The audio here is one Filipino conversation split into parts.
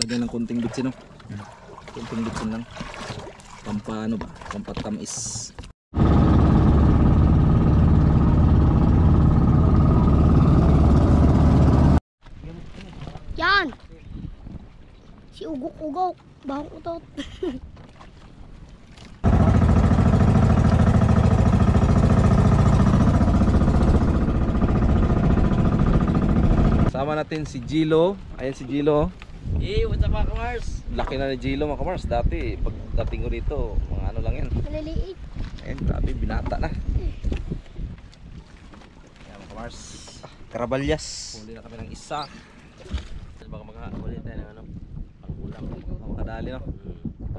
Lagyan ng kunting bitsin, no? Kunting bitsin lang. Pampaano ba? Pampatamis. Yan! Si ugok-ugok. Bahong utot. Sama natin si Gilo. Ayan si Gilo. Hey, what's up mga kamars? Laki na ni Gilo mga kamars. Dati, pagdating ko dito, mga ano lang yan. Maliliit. Ayan, grabe, binata na. Ayan mga kamars. Karabalyas. Huli na kami ng isa. Baka makahuli tayo ng ano, pangkulam. Makadali, no?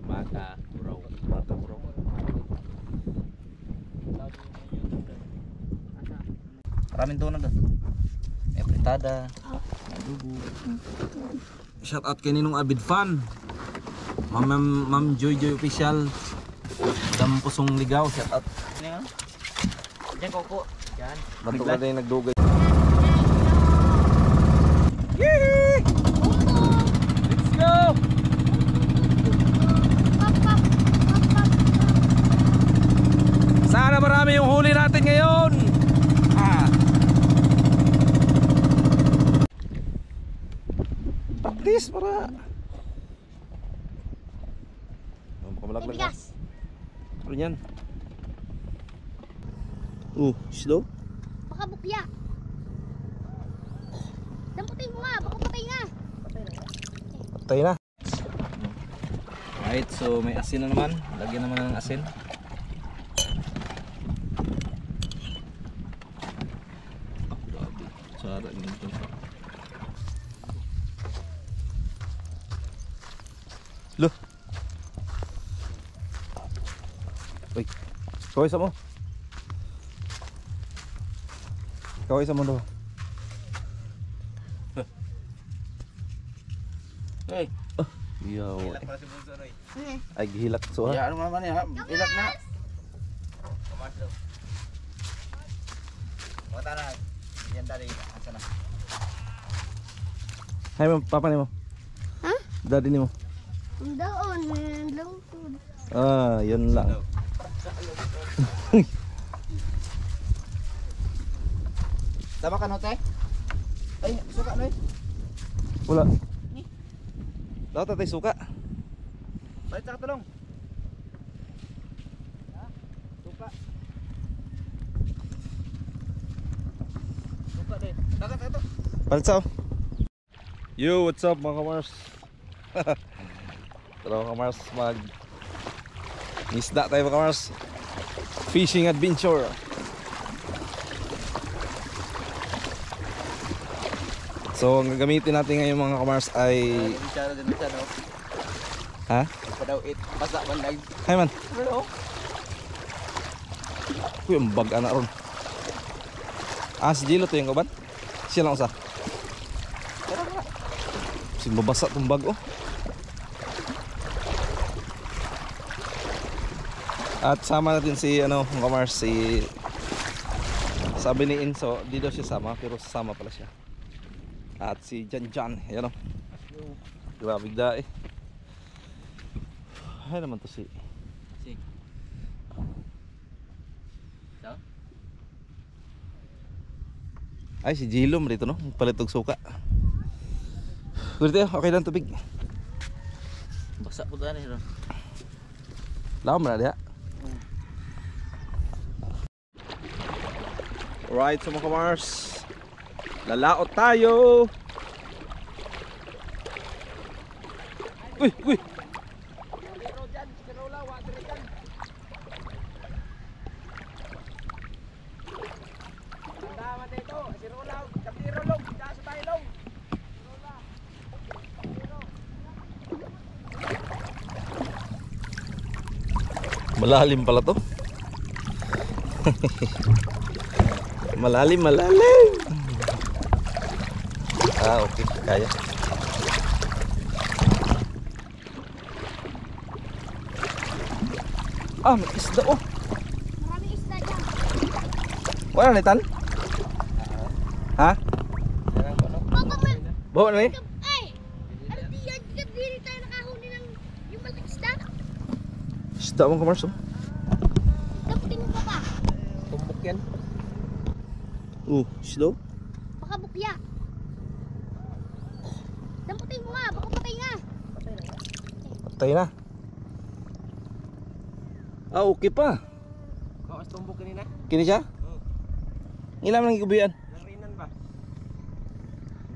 Baka, buraw. Baka bro. Maraming tunan doon. May fritada. May dugo. Shout out kay Ninong Avid Fan. Ma'am Joy Joy Official. Dam Pusong Ligaw. Shout out. Ano yan? Diyan koko. Diyan. Bato ka din nagdugay. Let's go! Sana marami yung huli natin ngayon. Please para. Baka malaglag na. Bigas. Ano yan? Slow. Baka bukya. Damputin mo nga. Baka patay nga. Patay na. Right, so may asin na naman. Lagyan naman ng asin. Grabe. Sarap nito. Loh. Uy. Kaway sa mo. Kaway sa mo daw. Hey. Yaw. Hilak para si Bunso, Roy. Ay gihilak so ha. Ya, ano naman yan? Hilak na. Kamars daw. Mata na. Diyan tadi. Asa na? Hay mo papa nimo. Ha? Daddy nimo. Ang daon. May lungtod. Yun lang. Tama ka no, te? Ay, suka no eh. Wala. Daw tatay suka. Balik sa katulong. Suka. Suka deh. Dagat ito. Palit Yo, what's up mga kamars? Tara mga kamars, isda tayo mga kamars. Fishing adventure. So ang gagamitin natin ngayon mga kamars ay Bicara din siya no. ha? Padaw it. Basa man lag. Hay man. Ano? Uy, ang bag anak ron. Si Gilo to yung kaban. Siya lang usa. Kasi mabasa tong bag oh. At sama natin si ano, kamars, si sabi ni Inso, di daw siya sama pero sasama pala siya. At si Jan, yan o. Grabe dae. Ay naman to si ay si Gilom dito no, palitog suka. Gurito, okay lang tubig. Basa po tani ron. Laom na diha. Alright, so mga kamars, lalaot tayo. Uy. Malalim pala to. Malalim. Okay, kaya. May isda oh. Maraming isda dyan. Wala na itan? Ha? Papa, may... Bawa na ni? Ay! Ano diyan ka din? isda mga kamars oh. Damputin mo pa. Tumbok yan. Slow. Baka bukya. Damputin mo nga, baka patay nga. Patay na. Okay pa. Kawas tumbok kanina. Kini siya? Ilan lang ikubuyan? Narinan ba?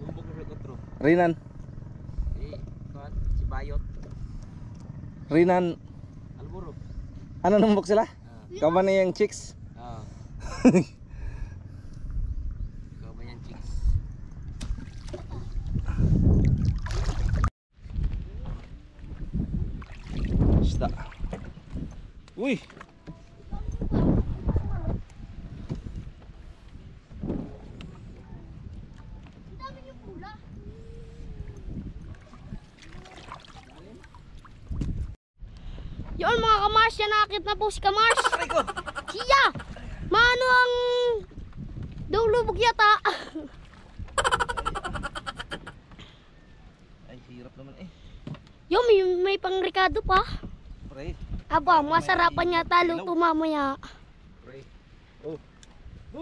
Tumbok na otro. Rinan. Kuan si Bayot. Rinan. Alburo. Ano numbok sila? Kaman na yung chicks. Ah. Ikaw ba yan, chicks? Isda. Uy! Ang dami yung pula. Yun mga kamars, yan nakakit na po si kamars. Siya! Maano ang dulubog yata. Ay, hirap naman eh. Yung may pang-ricado pa. Pre. Aba, masarapan yata luto mamaya. Pre.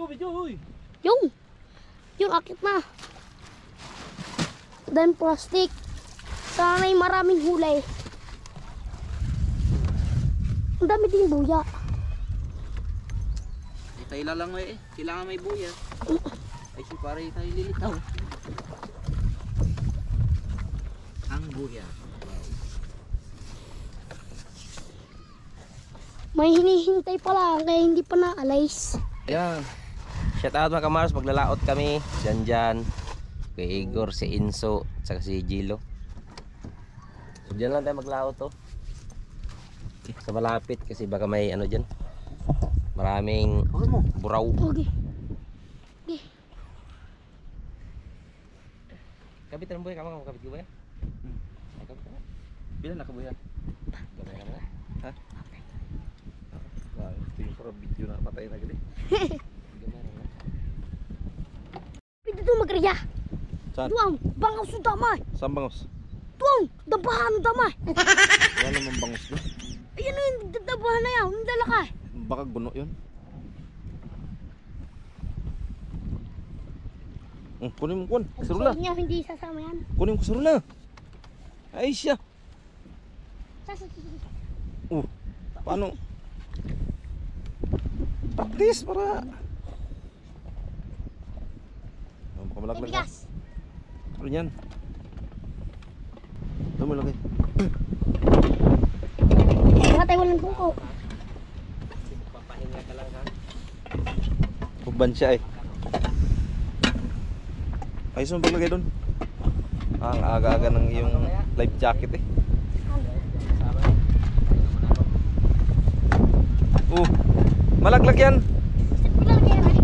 Video, uy! Yung akit na. Then plastic. Sana'y maraming hulay. Ang dami din buya. Tayo lang eh. Kailangan may buya. Ay si pare tayo lilitaw. Ang buya. May hinihintay pala kaya hindi pa na-alis. Yan. Shout out mga kamars, maglalaot kami. Dyan. Kay Igor, si Inso, saka si Gilo. So dyan lang tayo maglaot to. Sa malapit kasi baka may ano dyan. Maraming buraw. Okay. Kapit ang buhay, kamang kapit ko ba yan? Kapit ka na. Bilan na kabuyan? Gamay ka na. Ha? Ito yung para video na patay na gali. Gamay na. Pwede ito magriya. Saan? Tuwang, bangaw sa damay. Saan bangos? Tuwang, dabahan ng damay. Wala namang bangos doon. Ayun na yung dabahan na yan. Ang dala ka. Baka guno yun. Kunin mo kun. Sarula. Sa inyo, hindi sasama yan. Kunin ko sarula. Ay siya. Paano? Practice para. Baka malaglag na. Bigas. Ano yan? Ito mo lagay. Nakatay walang tungko. Papahinga ka lang ha. Uban siya eh. Ayos mo paglagay doon. Ang aga-aga ng iyong life jacket eh. Malaglag yan. Ilalagay na.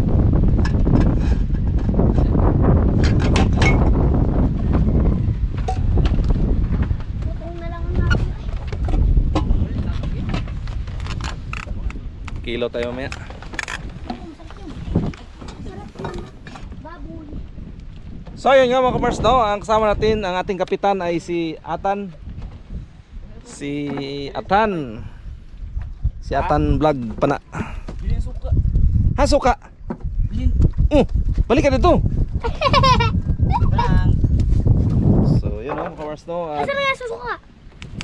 Tutong na lang natin. Kilo tayo mamaya. Baboy. So yun nga mga kamars, no? Ang kasama natin, ang ating kapitan ay si Atan. Si Atan Vlog pana. Bilhin suka. Ha, suka. Bilhin. Balik ka dito. Lang. So yun mga kamars, no? At Asa na yung susuka?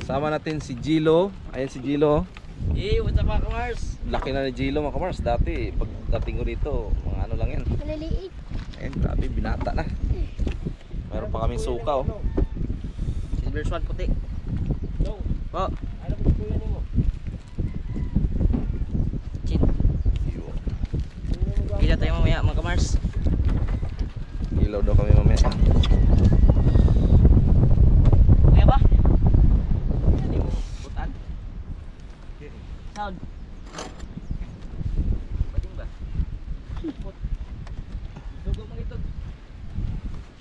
kasama natin si Gilo. Ayan si Gilo. What's up mga kamars? Laki na ni Gilo mga kamars. Dati, pag dating ko dito, mga ano lang yan. Maliliit. Ayan, grabe, binata na. Meron pa kaming suka, oh. Silver swan puti. No. Oh. Ano ba kuya nimo? Chin. Kita tayo mamaya mga kamars. Ilaw daw kami mamaya. Kaya ba? Hindi mo butan. Sound. Bading ba? Put. Dugo mo ito.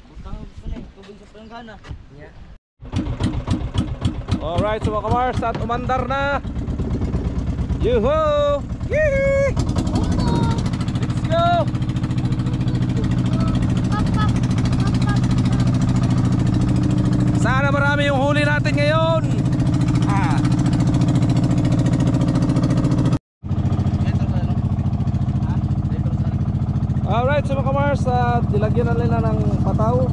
Butang gusto na eh. Tubig sa palanggana. Yeah. Alright, so mga kamars, at umandar na. Yuhu! Yee! Let's go! Sana marami yung huli natin ngayon. Alright, so mga kamars, dilagyan na nila ng pataw.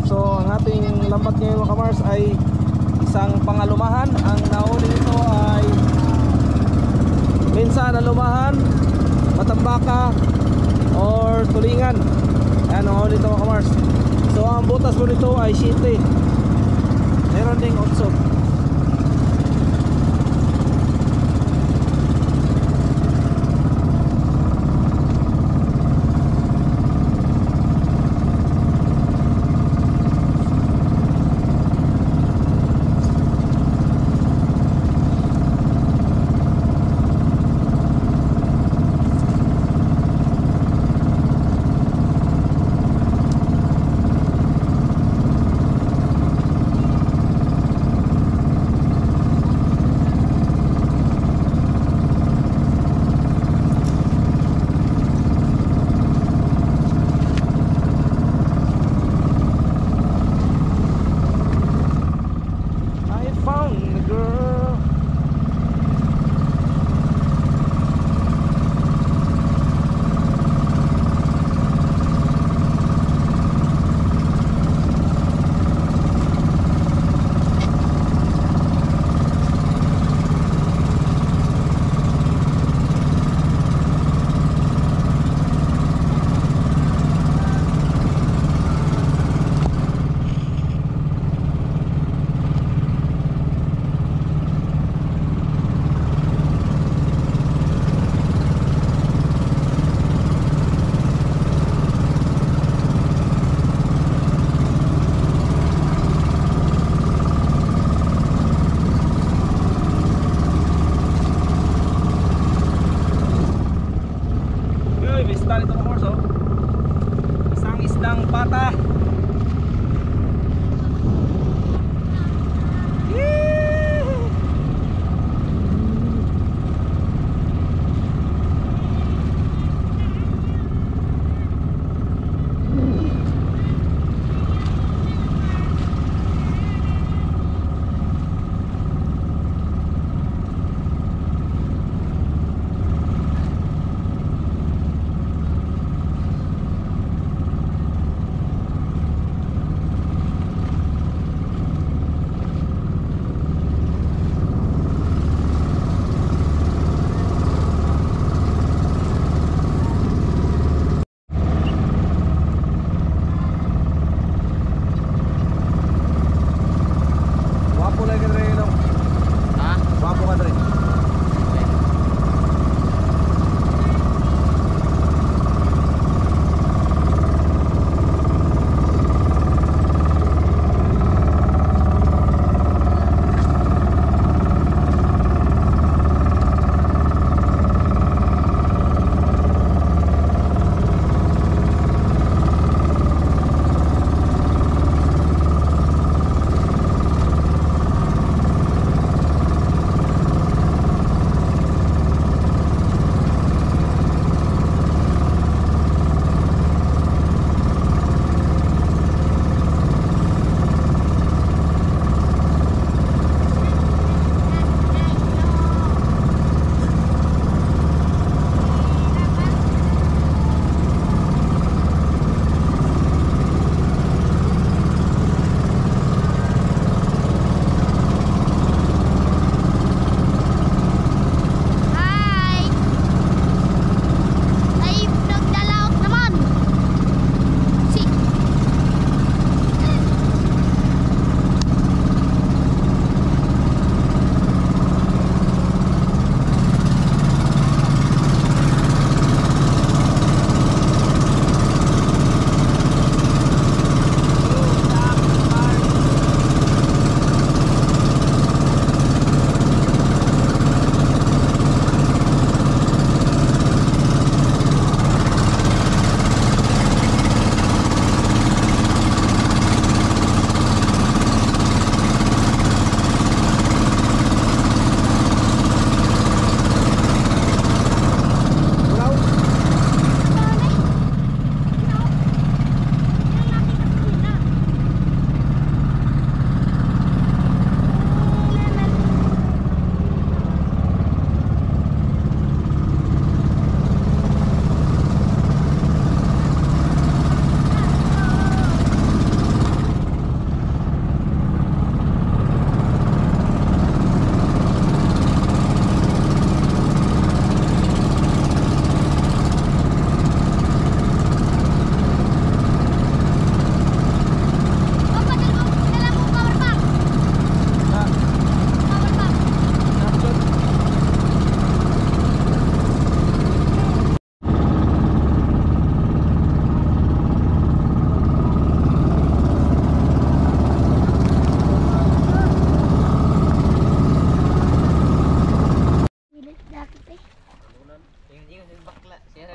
So ang ating lambat ngayon mga kamars ay isang pangalumahan. Ang nahuli nito ay minsan alumahan, matambaka, or tulingan. Ayan ang nahuli nito mga kamars. So ang butas mo nito ay 7. Meron ding 8.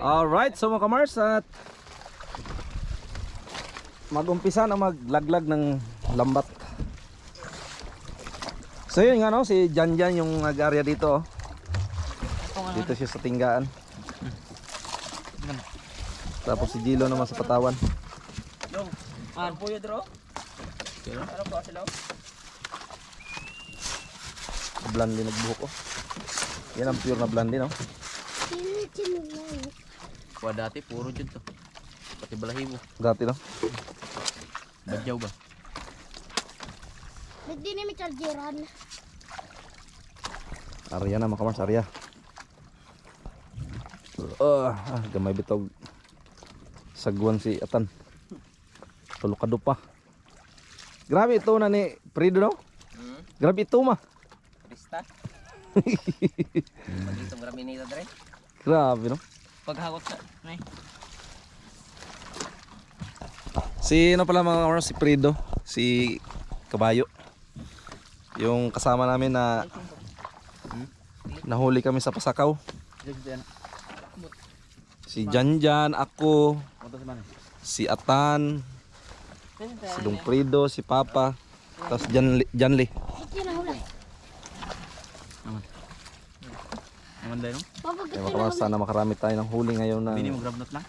Alright, so mga kamars, at mag-umpisa na maglaglag ng lambat. So yun nga no, si Janjan yung nag-area dito. Dito siya sa tinggaan. Tapos si Gilo naman sa patawan. Yo, ano po yun, Dro? Ano po sila? Blondie nagbuhok ko. Yan ang pure na blondie no. Kuha dati, puro dyan to. Pati balahibo. Dati no. Badyaw ba? Ba't di na may chargeran? Arya na mga kamars, Arya. Gamay bitog. Sagwan si Atan. Tulukado pa. Grabe ito na ni Prido no? Grabe ito ma. Krista. Magitong grabe nito dre. Grabe no. Paghakot sa, nay. Si ano pala mga kamars, si Prido. Si Kabayo. Yung kasama namin na nahuli kami sa Pasakaw. Si Janjan, ako, si Atan, si Dong Prido, si Papa, tapos Janli. Ito na hula. Naman dahil no? Papag Kaya mga kamars, sana makarami tayo ng huli ngayon Bini ng mo grab not lang.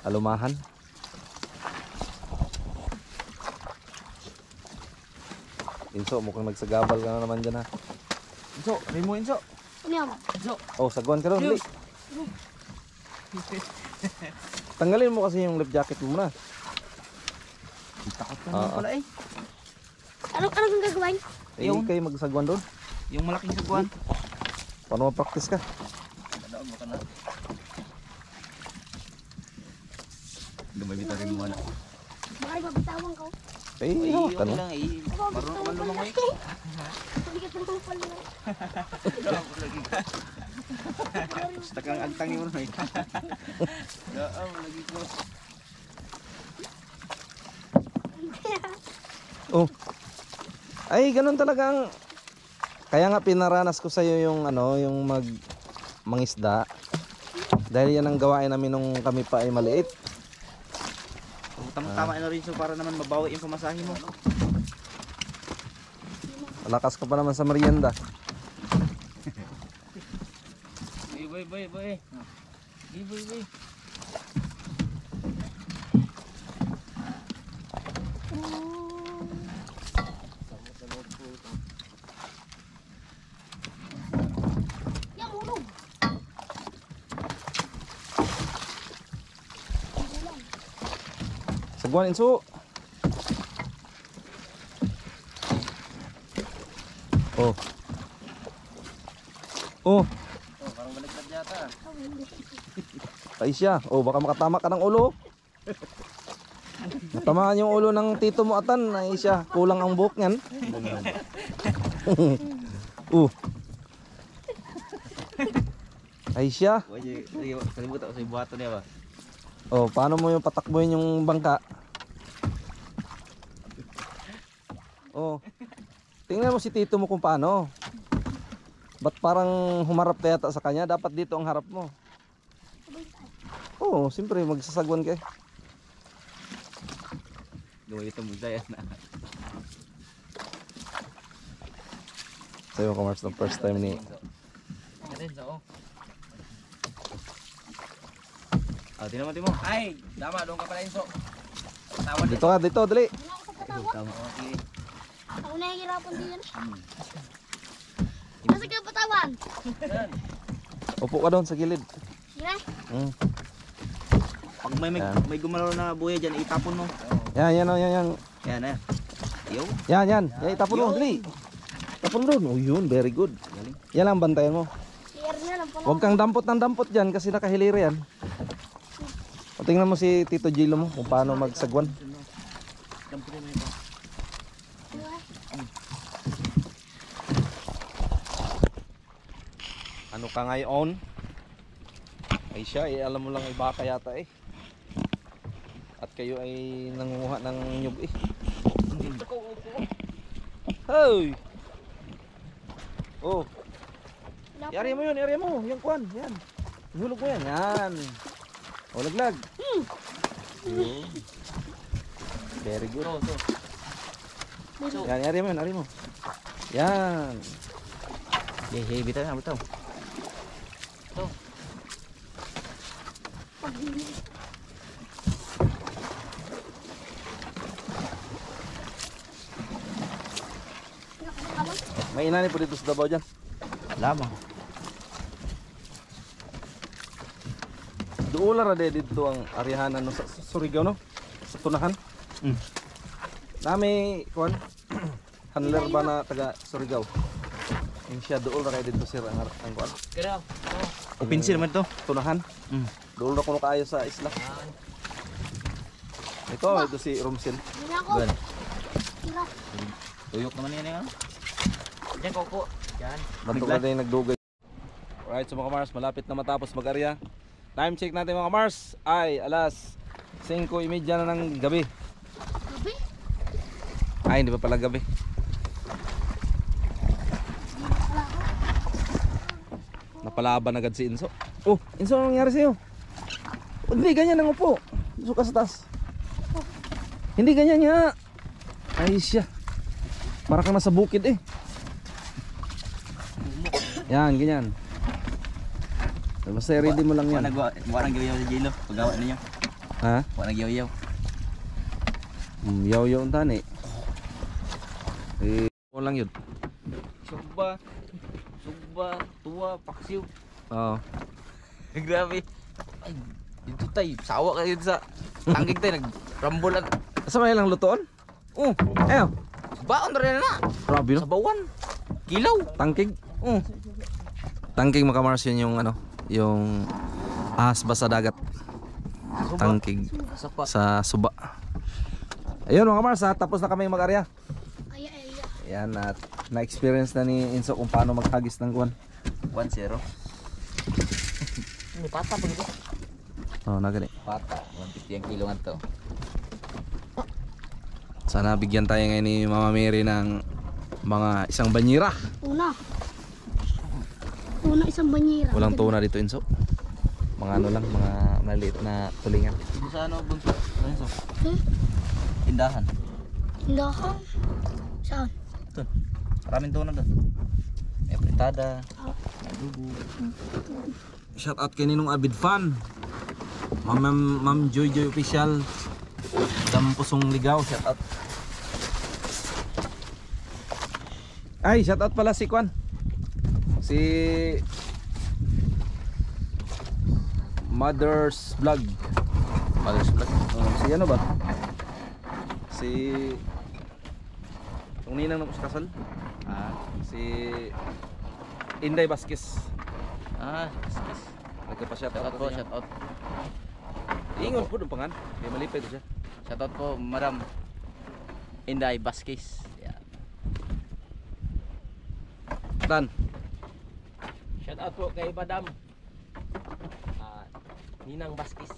alumahan. Inso, mukhang nagsagabal ka na naman dyan ha. Inso, Remo Inso. Ano yan? Oh, sagwan ka doon. Tanggalin mo kasi yung lip jacket mo na. Takot ka naman pala eh. Anong kang gagawin? Hindi kayo magsagwan doon. Yung malaking sagwan. Paano ma-practice ka? Tadaan mo ka na. Gamay bita rin mo na. Baka ipabitawan ko. Eh, Ay, hawakan okay mo. lang eh. Marunong ka man lumangoy. Palikat ng kupal mo. Basta kang agtangi mo na eh. Daan, lagi ko. Oh. Ay, ganun talagang. Kaya nga pinaranas ko sa iyo yung ano, yung mangisda. Dahil yan ang gawain namin nung kami pa ay maliit. Tama na rin so para naman mabawi yung pamasahe mo. Malakas ka pa naman sa merienda. Boy. Boy. Yang hulog. Sagwan inso. Oh. Oh, Oh, parang baliktad yata. ay siya. Oh, baka makatama ka ng ulo. Natamaan yung ulo ng tito mo Atan. Ay siya, kulang ang buhok niyan. Ay siya. Oye, kalimutan ko sa ibuhato niya ba? Oh, paano mo yung patakbuhin yung bangka? Oh. Tingnan mo si tito mo kung paano. Ba't parang humarap ka yata sa kanya? Dapat dito ang harap mo. Oo, siyempre magsasagwan ka eh. Gawin ito muna yan na. So yung kamars ng first time ni Tinan mo. Ay, dama, doon ka pala Inso. Tawad dito ka, dito, dali. Ano ako sa patawa? Tama. Okay. Ako nahihirapan din. Nasa ka patawan? Upo ka doon sa gilid. Sige. Mm. Pag may gumalaw na buhay dyan, itapon mo. Yan. Yan na. Yo. Yan, itapon mo, dali. Tapon doon. Oh, yun, very good. Yan ang bantayan mo. Clear na lang pala. Huwag kang dampot ng dampot dyan kasi nakahiliri yan. O, tingnan mo si Tito Gilo mo kung paano magsagwan. Ano ka ngayon? Ay siya, alam mo lang ay baka yata eh. At kayo ay nangunguha ng nyug eh. Hoy! Oh, Yari mo yun, area mo. Yung kwan, yan. Hulog mo yan. Yan. O, laglag. Yun. Very good. Yan, area mo yun, area mo. Yan. Hey, bitaw na, bitaw. May inani po dito sa Davao dyan. Lamang. Doon lang na dito ang arihanan no, sa Surigao no? Sa tunahan. Nami, kuan, handler ba na taga Surigao? Yung siya doon na dito sir ang kuan. Kaya, opinsi naman to. Tunahan. Doon na kuno kaayo sa isla. Ito si Romsil. Hindi ako. Gan. Tira. Tuyok naman yan yan. Diyan ko po. Yan. Bato na din nagdugay. Alright, so mga Mars, malapit na matapos mag-area. Time check natin mga Mars ay alas 5:30 na ng gabi. Gabi. Ay, hindi pa pala gabi. Napalaban agad si Inso. Oh, Inso, anong nangyari sa'yo? Hindi, ganyan ang upo. Suka sa taas. Hindi ganyan nga. Ay siya. Para kang nasa bukid eh. Yan, ganyan. Basta ready mo lang yan. Warang gayaw sa Jilo. Paggawa ninyo. Ha? Warang gayaw. Yaw-yaw ang tani. Eh, o lang yun. Sugba, tuwa, paksiw. Oo. Grabe. Ay, dito tayo. Sawa kayo sa tanggig tayo. Nagrambulan. Asa may lang lutoon? Ayaw. Baon na rin na. Grabe no? Sa bawan. Kilaw. Tangkig. Tangkig mga Mars, yun yung ano, yung ahas ba sa dagat. Tangkig Sapa. sa suba. Ayun mga Mars, tapos na kami mag-area. Ay. Yan, at na-experience na ni Inso kung paano maghagis ng kuwan. 1-0. May pata pa dito. Oh, nagani. Pata. 150 ang kilo nga to. Sana bigyan tayo ngayon ni Mama Mary ng mga isang banyera. Una isang banyera. Walang tuna dito Inso. Mga ano lang, mga maliit na tulingan. Dito sa ano, bunso? Ano so? Tindahan. Tindahan. Saan? Ito. Maraming tuna doon. May fritada. May dugo. Shout out kay Ninong Avid Fan. Ma'am Joy Joy Official. Dampusong Ligaw, shout out. Ay, shout out pala si Kwan. Si Mother's Vlog. Mother's Vlog. Si ano ba? Si yung ninang na kasal. Si Inday Vasquez. Kiss. Nagpa-shout Shout out out po, niya. shout out. Ingon po ng pangan. Kaya malipay ko siya. Shout out po, Madam Inday Vasquez. Yan. Dan. Shout out po kay Madam Ninang Vasquez.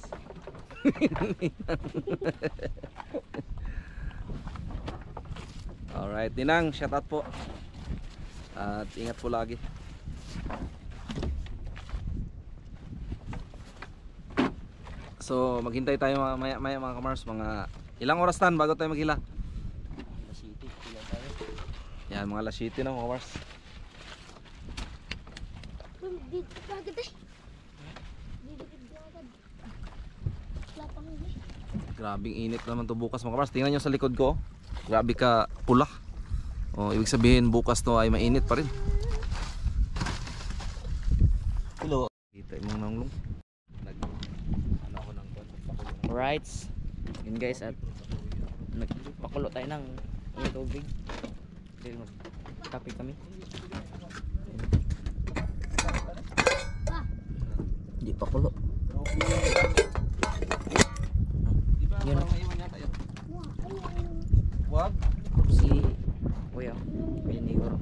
Alright, Ninang, shout out po. At ingat po lagi. So, maghintay tayo maya mga kamars, mga ilang oras tan bago tayo maghila. City, ilan tayo? Yan, mga alas 7 na mga kamars. Dito agad eh. Dito agad. Lapang eh. Grabing init naman to bukas mga kamars. Tingnan nyo sa likod ko. Grabe ka pula. Oh, ibig sabihin bukas to ay mainit pa rin. Hello. Kita mong nanglong. Alright. Yun guys, at nagpakulo tayo ng tubig. Dahil magkape kami. Hindi pakulo. Yun. Wag. Si Kuya. Kuya Nigor.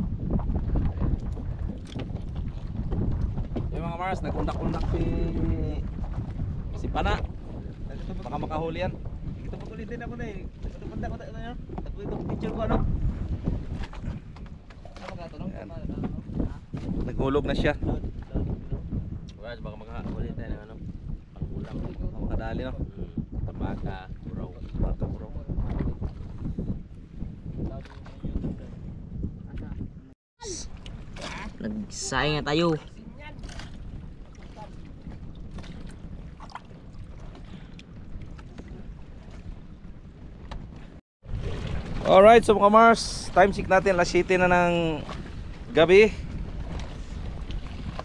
Yung mga Mars, nagkundak-kundak si Pana. Baka makahuli yan. Ito pakulitin ako na eh. Ito punta ko tayo na yun. Ito picture ko ano. Ano ka ito? Ayan. Nagulog na siya. Guys, baka makakaulit tayo ng ano, pangkulang. Makadali no. Baka, buraw. Baka bro. Nagsayang na tayo. Alright, so mga Mars, time check natin, alas 7 na ng gabi.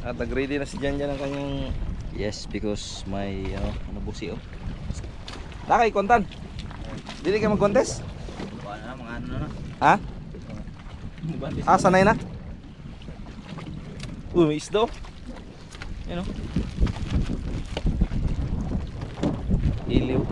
At nag-ready na si Janjan ng kanyang, yes, because may ano busi oh. Nakay kontan. Dili ka mag-contest? Wala na, mga ano na. Ha? Ah, sanay na. May isda oh. Yan oh. Iliw.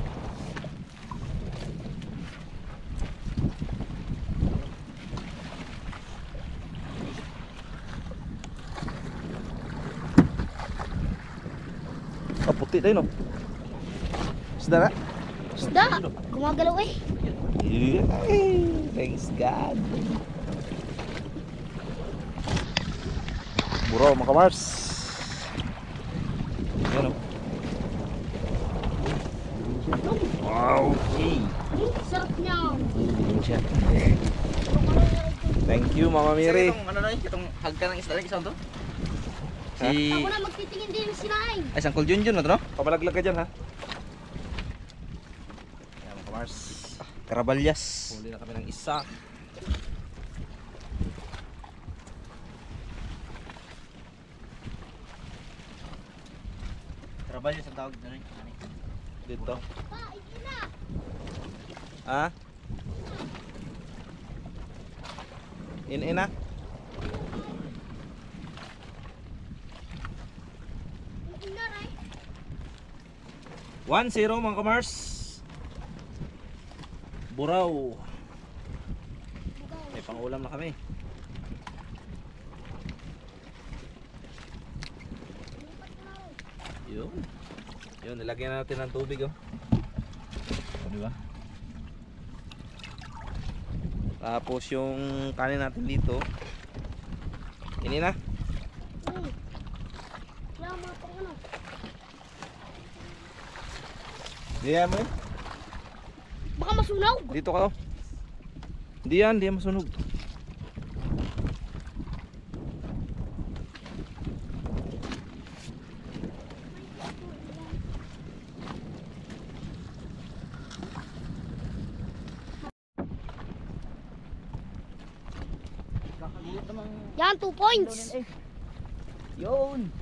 Ah, puti tayo no. Isda na? Isda. Gumagalaw eh. Yay! Thanks God. Buro mga Mars. Yan o. Wow! Sarap niya. Thank you Mama Miri. Itong ano na yun, itong hagka ng isda, isang to? Ako na magtitingin din sinaing. Ay, Sangkol Junjun na to, no? Pamalaglag ka dyan ha. Yan mga Mars. Karabalyas. Huli na kami ng isa. Karabalyas ang tawag na rin. Dito. Pa, iki na. Ha? In-in na? Iki na rin. 1-0 mga Kamars. Buraw. May pangulam na kami. Yun. Yun, nilagyan natin ng tubig oh. Di ba? Tapos yung kanin natin dito. Ini na. Kaya mga pang ano. Diyan mo eh. Baka masunaw. Dito ka oh. Hindi yan, hindi yan masunog. Yan, 2 points. Yun!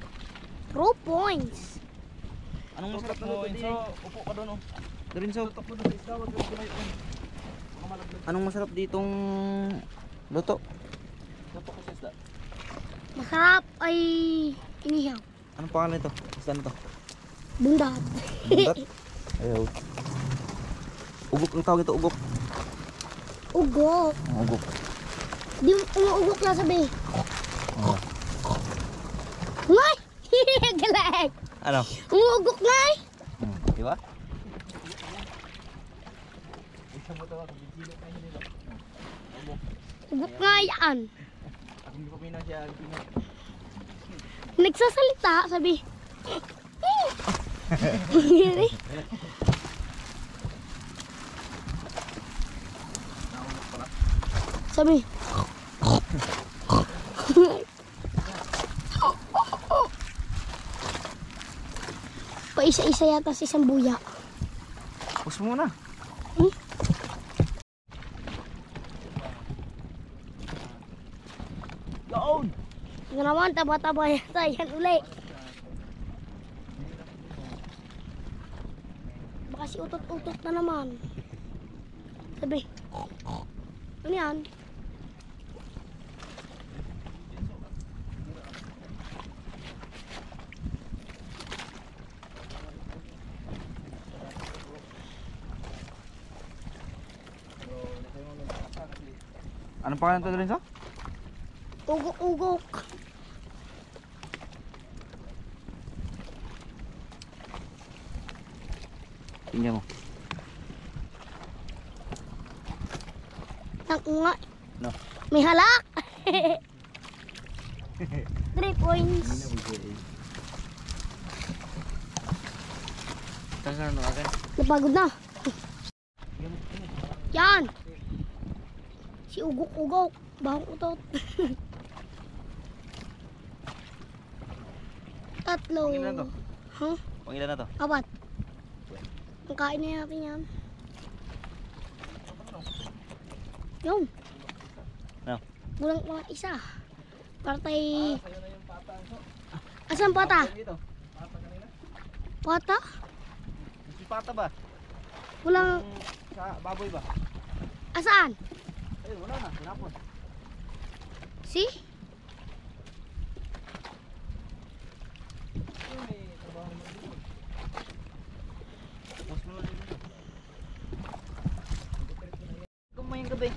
2 points. Anong masarap na luto din? upo ka doon oh. Darinso. Anong masarap ditong luto? Masarap ay inihaw. Anong pangalan nito? Basta na to? Bundat. Bundat? Ayaw. Ugok ang tawag ito, ugok. Ugok. Ugok. Di umuugok na sabi. Ngay! Galag! Ano? Umuugok nga eh. Di ba? Ugok nga yan. Hindi ko pinang siya. Nagsasalita, sabi. Nangyari. Sabi. Pa-isa-isa yata sa isang buya. Pus mo na. Doon! Ito naman, taba-taba yata. Yan uli. Baka si utot-utot na naman. Sabi. Ano yan? Anong pangalan ito rin sa? Ugok-ugok. Tingnan mo. Ang nga. No. May halak. 3 points. Tangan no agad. Napagod na. Yan. Si ugok-ugok. Bahong utot. Tatlo. Pangilan to? Huh? Pangilan na to? Apat. Ang kain na natin yan. Yung. No. Bulang mga isa. Partay. Asan pata? Pata? Si Pata ba? Walang. Sa baboy ba? Asaan? Ay, wala na. Tinapon. Si? Mas mo na dito. Kumain gabi.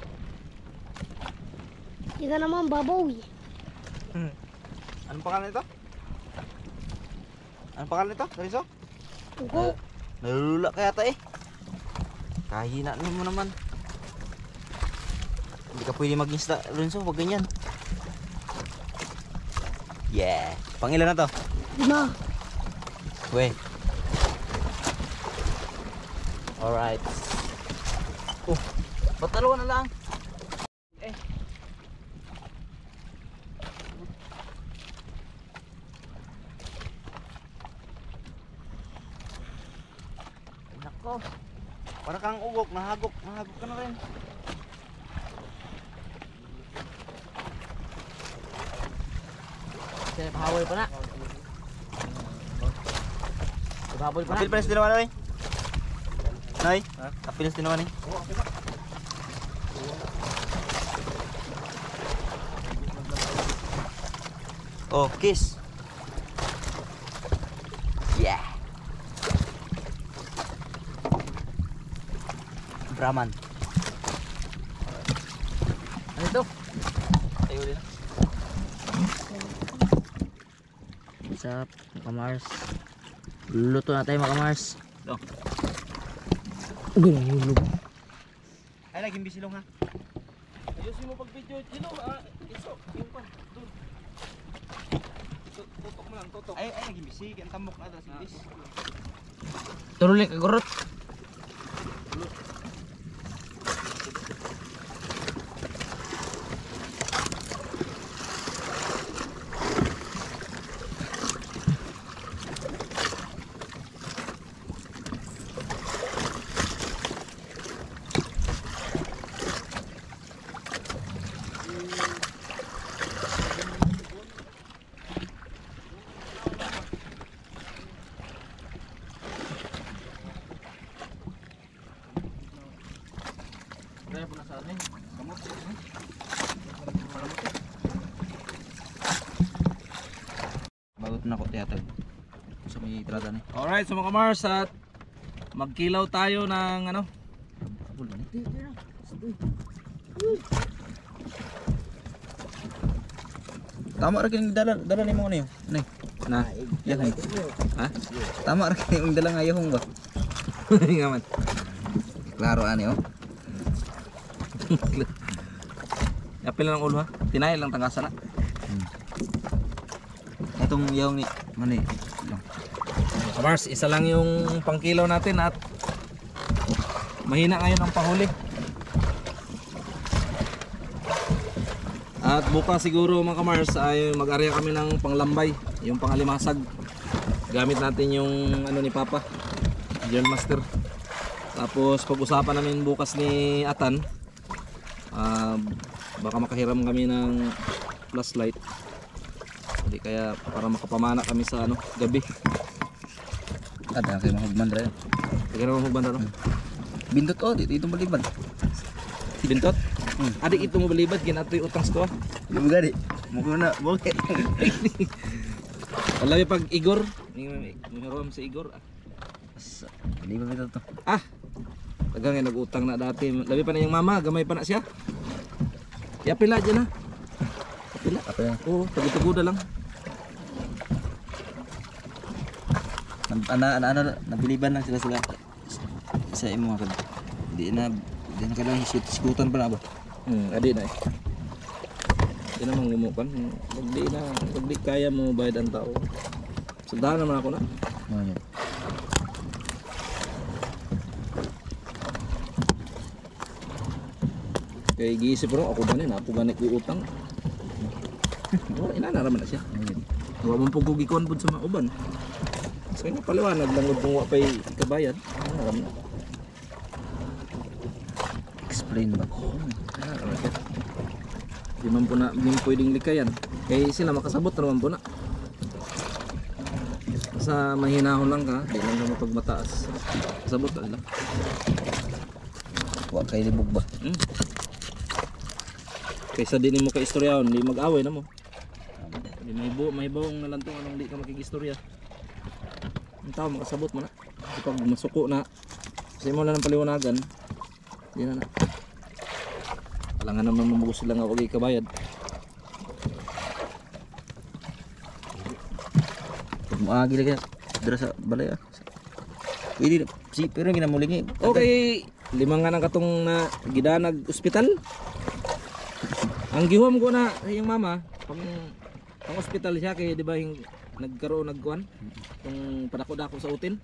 Hindi ka naman baboy. Anong pangalan nito? Anong pangalan nito? Rizzo? Ugok. Nalulula kaya ta eh. Kahina mo naman. Hindi ka pwede mag-insta, Rizzo. Huwag ganyan. Yeah. Pangilan na to? 5. Weh. Alright. Oh, ba't dalawa na lang? Eh. Ay, nako. Para kang ugok, nahagok ka na rin. Kasi pahawal pa na. Pahawal pa na. Kapil pa na sa dinawa na rin. Nay, kapilas din naman eh. Oh, kiss. Yeah. Brahman. Ano ito? Tayo din. What's up, mga Mars? Luluto na tayo, mga Mars. Ito. Ay, naging bisilong ha. Ayusin mo pag video, Gino. Iso, yung pa. Doon. Tutok mo lang, tutok. Ay, naging bisi. Ang tambok na ito, bis. Turulik kagurot. Kaya po nasa atin. Kamot. Bagot na ko tiyatag. Sa may trada ni. Alright, so mga Mars, at magkilaw tayo ng ano. Abol ba ni? Tama ra kini dala ni mo ano yun. Nay. Na. Yan ay. Ha? Tama ra kini yung dala ngayong ba? Nga man. Klaro ani oh. Yapil lang ang ulo ha. Tinay lang tangasa na. Itong yaw ni mani. Mga Mars, isa lang yung pangkilaw natin at mahina ngayon ang pahuli. At bukas siguro mga Mars ay mag-area kami ng panglambay, yung pangalimasag. Gamit natin yung ano ni Papa, Gel Master. Tapos pag-usapan namin bukas ni Atan, baka makahiram kami ng flashlight. Hindi kaya para makapamana kami sa ano, gabi. Ada kay mahugman ra. Kaya naman magbanda no? Bindot oh, dito malibad. Bintot? Adik itu mo balibad, ginato yung utang ko. Di ba gani? Mukha na, bokeh. Wala pag Igor, mayroon si Igor. Di ba ito to? Ah, tagang nga nag-utang na dati. Labi pa na yung mama, gamay pa na siya. Ya pila dyan ha. Pila? Apa ya? Oo, tagituguda lang. Nabiliban lang sila sa imo mga Di na kailangan isikutan pa na ba? Adi na eh. Hindi naman ngumukan. Pag di kaya mo bayad ang tao. Sundahan naman ako na. Ayun. Kaya giisip ro ako ganin, ako ganit ko utang. Wala inanaraman na siya. Ayun. Wa man pug gikuan pud sa mga uban. So ina paliwanag lang gud kung wa pay ikabayad. Inanaraman na. Explain ba? Inanaraman siya. Di man po na, di man pwedeng likayan. Kaya sila makasabot naman po na. Basta mahinahon lang ka, di lang naman pagmataas. Kasabot na lang. Wa kay libog ba? Kaysa din mo kay istorya, hindi mag-away na mo. Hindi may bawang nalantong anong di ka makikistorya. Ang tao makasabot mo na. Kasi pag masuko na, kasi mo lang ng paliwanagan, di na na. Alangan naman mamugos sila nga huwag ikabayad. Pag maagi lagi dira sa balay ah. Pwede na. Si pero ginamulingi. Okay, lima nga ng katong na gidanag ospital. Ang gihom ko na yung mama, pang ospital siya kay di ba yung nagkuan tong padako-dako sa utin.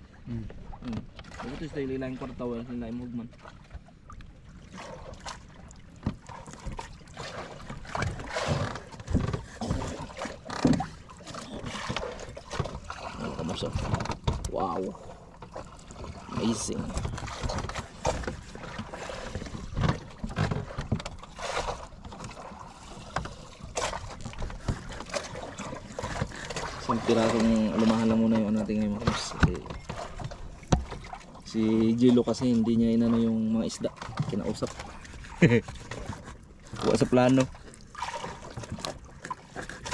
Ito sa ilaing kwarta wala sila imugman. Kamusta? Wow. Amazing. Isang pirasong alumahan lang muna yung natin ngayon mga kamas. Si Jilo kasi hindi niya inano yung mga isda. Kinausap. Kuha sa plano.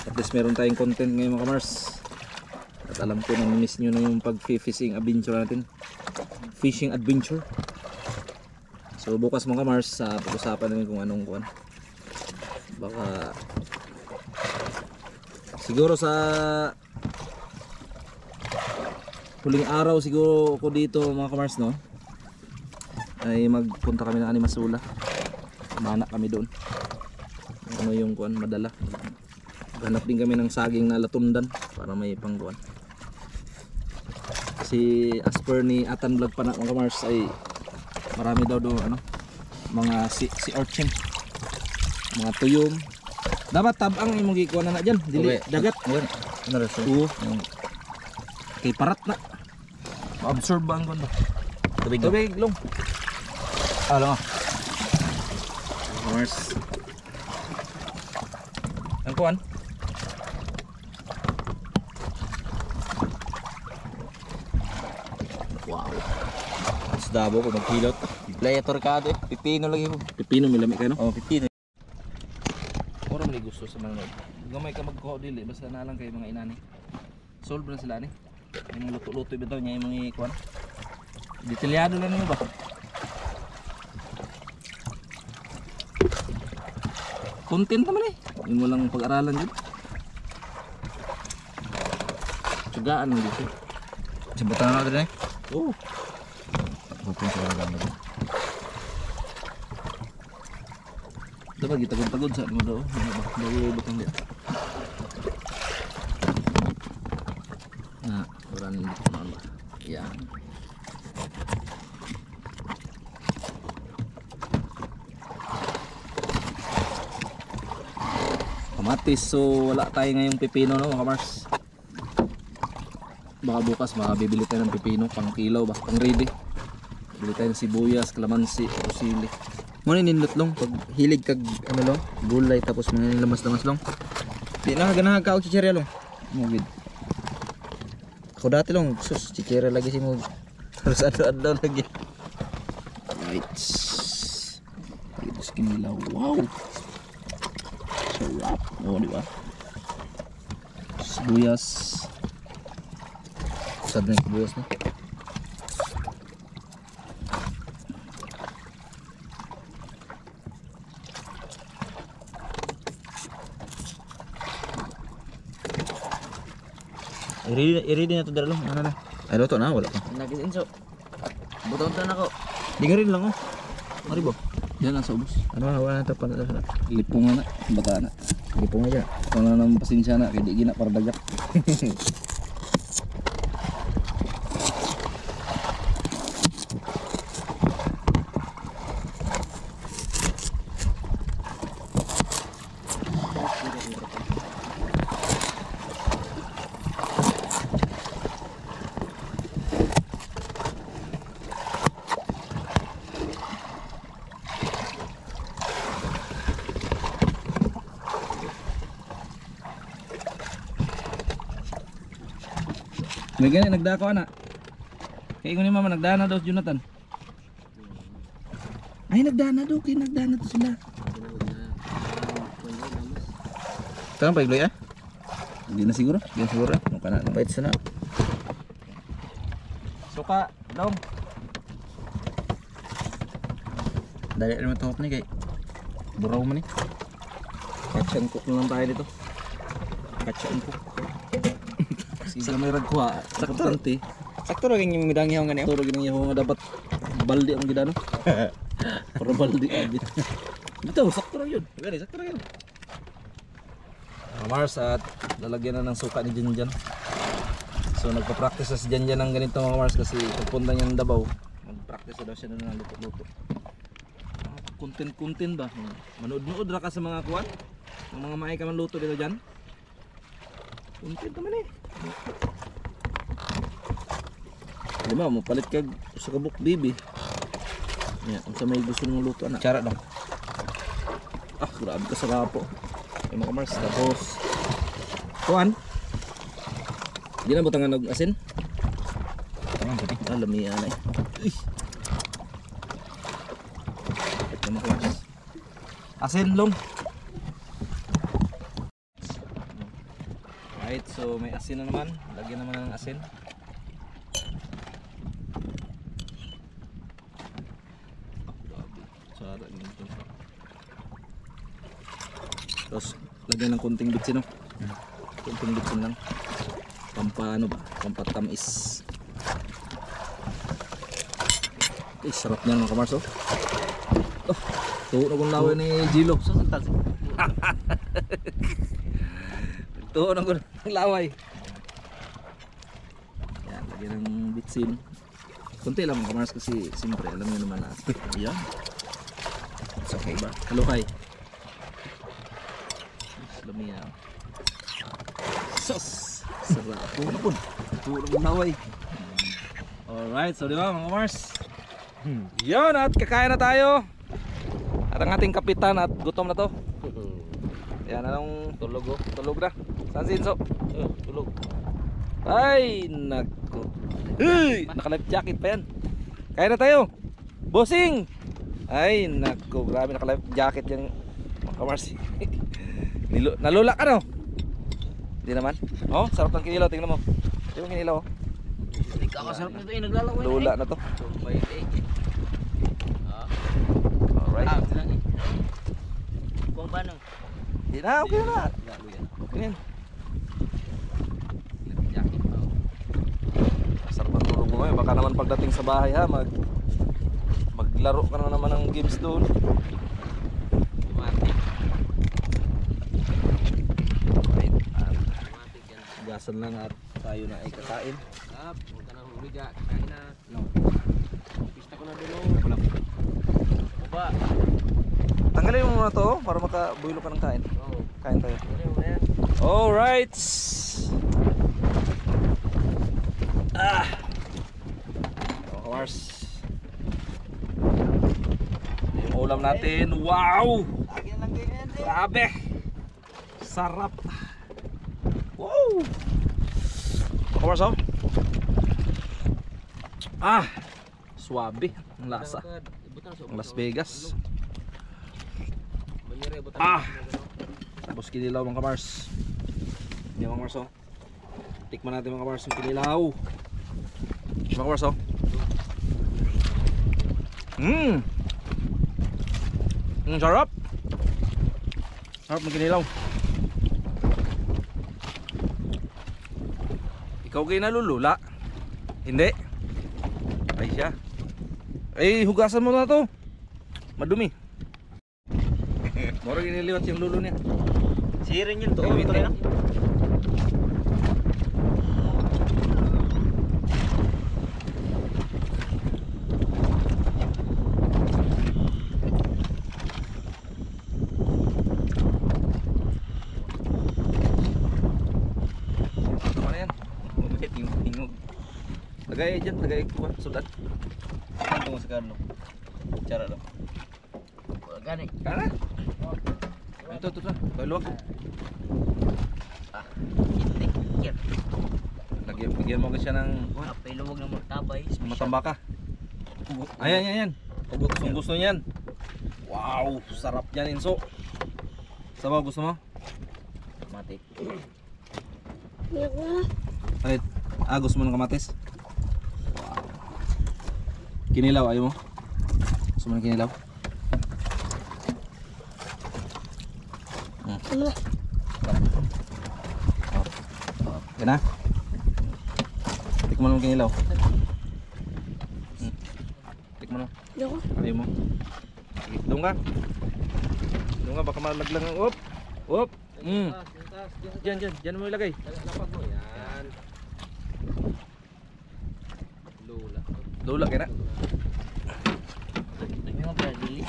At least meron tayong content ngayon mga kamars. At alam ko na miss nyo na yung pag-fishing adventure natin. Fishing adventure. So bukas mga kamars, pag-usapan namin kung anong kuan. Baka siguro sa huling araw siguro ko dito mga kamars no, ay magpunta kami ng Animasula. Mana kami doon. Ano yung kuan madala. Hanap din kami ng saging na latundan para may pangkuan. Si as per ni Atan Vlog pa na mga kamars ay marami daw doon ano, mga si urchin, mga tuyom. Dapat tabang imong gikuan na diyan, dili dagat. Ano ra so? Oo. Kay parat na. Ma-absorb ba ang kuan ba? Tubig. Tubig long. Lang. Mars. Ang kuan? Wow. Sa Davao ko magkilot. Playa Torcado eh. Pipino lagi ko. Pipino milami ka no? Oh, pipino. Ora man gusto sa mga gamay ka magkuha dili basta na lang kay mga inani. Solve na sila ni. Yung luto-luto bitaw niya yung mga kuan. Detalyado lang niyo ba? Content naman eh. Hindi mo lang pag-aralan din. Tsugaan lang dito. Sabutan na natin eh. Oo. Bukong sa mga gamit. Dapat gitagod-tagod sa mo daw. Bago butang dia. Nah, orang ini mana? Ya. Kamatis, so wala tayo ngayong pipino no, mga kamars. Baka bukas bibili tayo ng pipino pang kilaw ba, pang ready. Bili tayo ng sibuyas, kalamansi, kusili. Mo ni nindot long pag hilig kag ano long, gulay tapos mga lamas-lamas long. Di na ganahan ka og chicherya long. Mo gid. Ako dati long, sus, chicherya lagi si mo. Terus adlaw lagi. Right. Ito kinilaw. Wow. Sarap. Oh, di ba? Sibuyas. Sad na sibuyas no. Iri na to dala long. Ano na? Ay luto na wala pa. Nagisin so. Buton na ako. Di ka rin lang oh. Mari ba? Yan ang sa ubos. Ano wala na to pa na. Lipungan na. Bata na. Hindi po nga. Kung na naman pasensya na, kaya di gina para dagat. May ganyan, nagdako anak. Kaya ni mama, nagdana daw si Jonathan. Ay, nagdana daw, kaya nagdana daw sila. Ito ang paigloy ah? Hindi na siguro, hindi na siguro. Mukha na, napait sana. Suka, dong. Dali naman tuhok ni kay buraw man eh. Catch and cook na lang tayo dito. Catch and cook. Sa may ragkuha, importante. Sakto ra yung midang yaw nga niyo. Sakto ra ginang yaho nga dapat baldi ang gidano. Para baldi abit. Dito, sakto ra yun. Gani, sakto ra yun. Mars at lalagyan na ng suka ni Janjan. So nagpa-practice na si Janjan ng ganito mga Mars kasi pagpunta niya ng Davao, mag-practice na daw siya ng luto-luto. Content ba? Manood-nood ra ka sa mga kuwan? Ng mga maay ka man luto dito dyan? Content naman eh. Di ba, mapalit ka sa kabuk bibi. Yan, kung sa may gusto mong luto anak. Cara dong. Ah, grabe ka sa rapo. Ay mga Mars, tapos kuan. Hindi na butangan ng asin. Tangan pati. Alam niya na eh. Ito mga Mars. Asin long. Right, so may asin na naman. Lagyan naman ng asin. Sarap nito. Tapos lagyan ng konting bitsin, no? Konting bitsin lang. Pampano ba? Pampatamis. Eh, sarap niyan mga kamars, oh. Oh, tuho na kong laway ni Jilo. Tuho na kong laway. Yan, lagyan ng bitsin. Kunti lang mga kamars kasi siyempre alam niyo naman na. Yan. It's okay ba? Halukay. Lamia. Sos! Sarap. Puno po. Puno ng laway. Alright, so di ba mga Mars? Yan, at kakain na tayo. At ang ating kapitan at gutom na to. Yan, anong tulog oh? Tulog na. Saan si Inso? Tulog. Ay, nako. Hey! Naka-life jacket pa yan. Kain na tayo. Bossing! Ay, nako. Grabe naka-life jacket yung mga Mars. Nalula ka no? Hindi naman. Oh, sarap ng kinilaw, tingnan mo. Yung kinilaw oh. Hindi ka kasarap nito eh, naglalaway. Lula na to. Alright. Kung paano? Hindi na, okay na. Okay na. Sarap ang tulog mo ngayon. Baka naman pagdating sa bahay ha, maglaro ka na naman ng games doon. Gasan lang at tayo na ay kakain. Huwag ka na humiga, kakain na. Pista ko na dulo. Baba. Tanggalin mo muna to para makabuilo ka ng kain. Kain tayo. Alright. Of course. Yung ulam natin. Wow! Grabe! Sarap! Wow! Of course, oh. Suabe ang lasa. Ang Las Vegas. Tapos kinilaw mga kamars. Yan mga kamars, oh. Tikman natin mga kamars yung kinilaw. Mga kamars, oh. Sarap. Sarap ng kinilaw. Ikaw kayo nalulula? Hindi. Ay siya. Ay, hugasan mo na to. Madumi. Mura giniliwat yung lulo niya. Sharing yun to. Ito rin. Ano yan? Tingog. Lagay dyan, lagay ko sulat. Ito mo sa Carlo. Cara lang. Gani. Kana? Ito. Baluwag. Itik. Yan. Lagyan mo siya ng Apay luwag ng magtabay. matambaka. Ayan. Gusto niyan. Wow, sarap yan, Inso. Sabaw, gusto mo? Matik. Hindi ko na. Ay, gusto mo ng kamatis? Wow. Kinilaw, ayaw mo? Gusto mo ng kinilaw? Ano na? Yan na. Tikman mo ng kinilaw. Tikman mo. Hindi ko. Ayaw mo. Doon ka. Doon ka, baka malaglang ang up. Up. Diyan mo ilagay. Yan. Lula kaya na. Dami mo ba dili?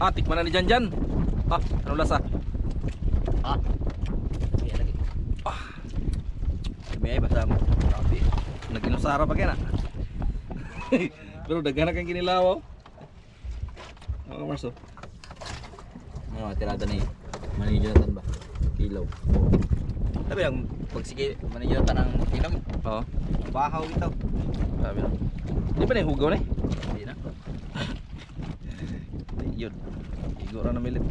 Tikman na ni Jan. Ano lasa? Yan lagi. May ay basa mo. Grabe. Nag-inusara pa kaya na. Pero daghan na kang kinilaw. Mga Marso. Ano, tirada ni Manilatan ba? Kilaw. Sabi ang pagsige Manilatan ang inom. Oo. Bahaw ito. Sabi na. Di ba na yung hugaw na eh? Hindi na. Yun. Igo na milit.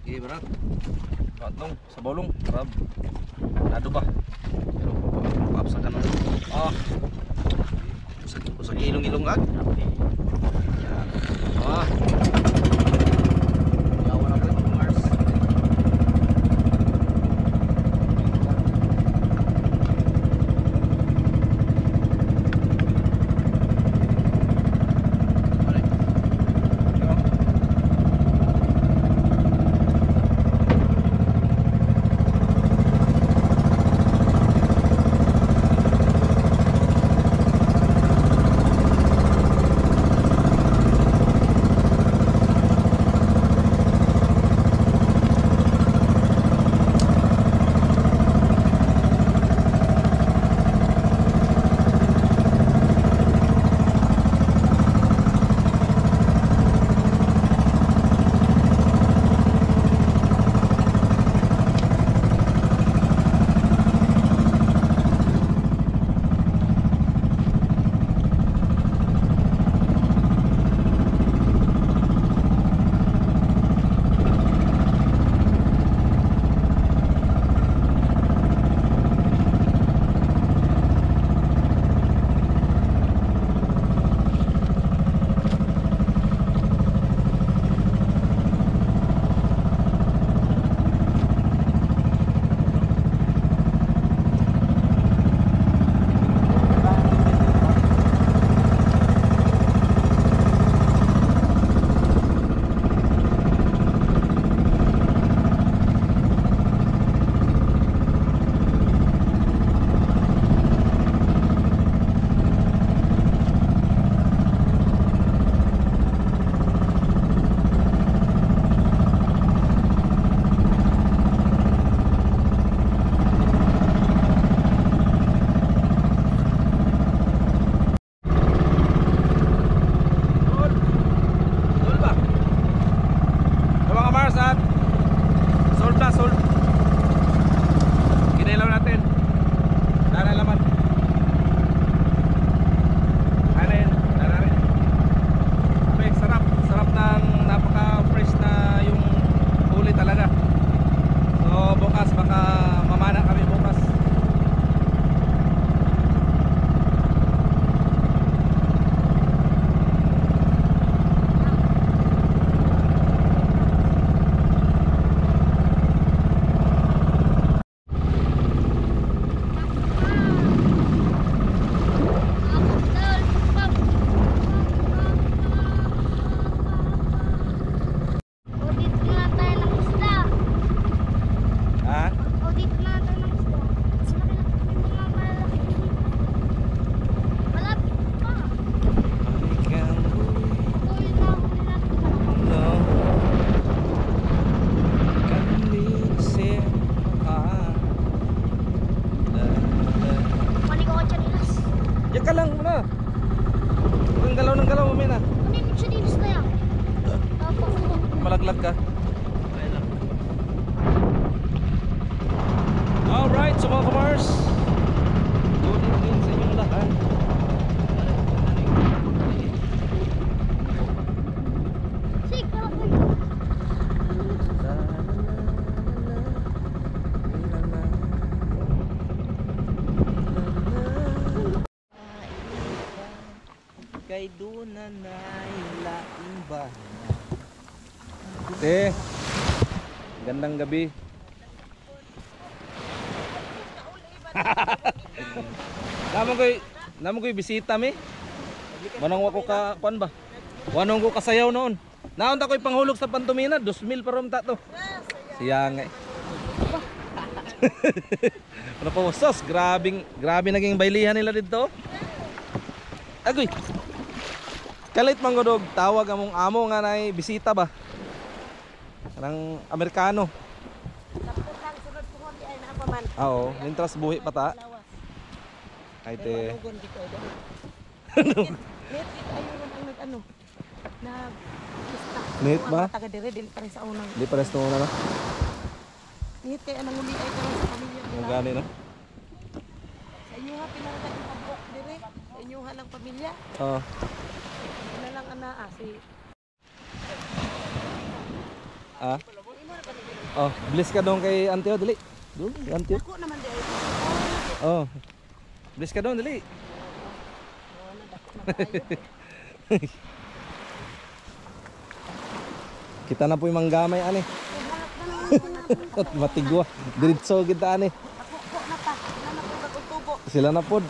Okay, berat. Pantong, sa bolong. Rab. Nado ba? Pero papapsa ka na. Usag ilong-ilong ag. Yan. Yawa na pala mga Mars. Mars. Good evening sa inyong lahat. Sige, kalakay. Kay duna na laing ba. Gandang gabi. Namo ko'y bisita mi. Manang wako ka kuan ba? Wanong ko kasayaw noon. Naon ta ko'y panghulog sa pantumina, 2,000 parom ta to. Siya nga. Ano po sos, grabe naging baylihan nila dito. Agoy. Kalit man ko dog, tawag among amo nga nay bisita ba? Kanang Amerikano. Oo, lintras buhi pa ta. Ay te. Nit ba? Taga dire dili pa rin sa unang. Di pares to na. Nit kay anang uli ay karon sa pamilya. Ang gani no? Sa inyo ha pinangatan yung pabok dire. Sa inyo ha lang pamilya. Oo. Ina lang ana si Ah. Oh, bless ka dong kay Antio dali. Dun, Antio. ako naman di ay. Oh. Bless ka dong dali. Kita na po yung manggamay ani. At matigwa. Diretso kita ani. Ako ko na ta. Na ko katutubo. Sila na pod.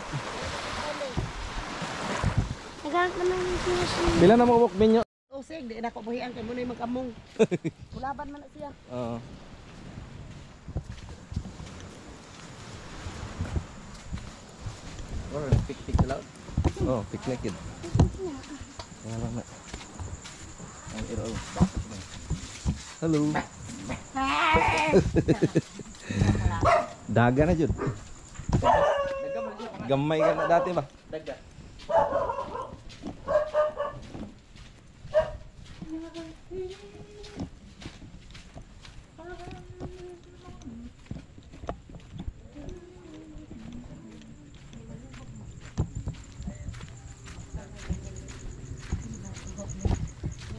Naghanap naman yung sinusunod. Pila na mo buk minyo. Usig di na ko buhian kay mo na magkamong. Kulaban man na siya. Oo. Or picnic na lang. Oh, picnic yun. Wala na. Ang iro. Hello. Daga na jud. Gamay ka na dati ba? Daga.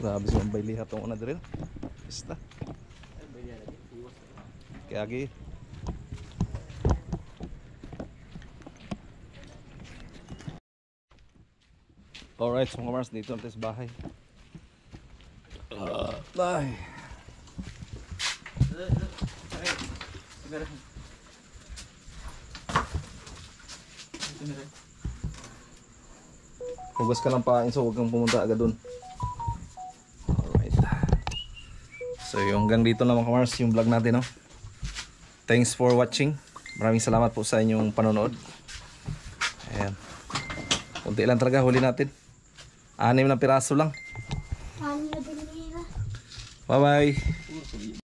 Grabe sa mga baylihat ang una dito. Basta. Kaya agi. Alright, so mga Mars, dito natin sa bahay. Ay. Hugas ka lang pa, so huwag kang pumunta agad dun. Alright. So yung hanggang dito lang mga Mars, yung vlog natin, no? Thanks for watching. Maraming salamat po sa inyong panonood. Ayan. Kunti lang talaga huli natin. 6 na piraso lang. Paano na din nila? Bye bye.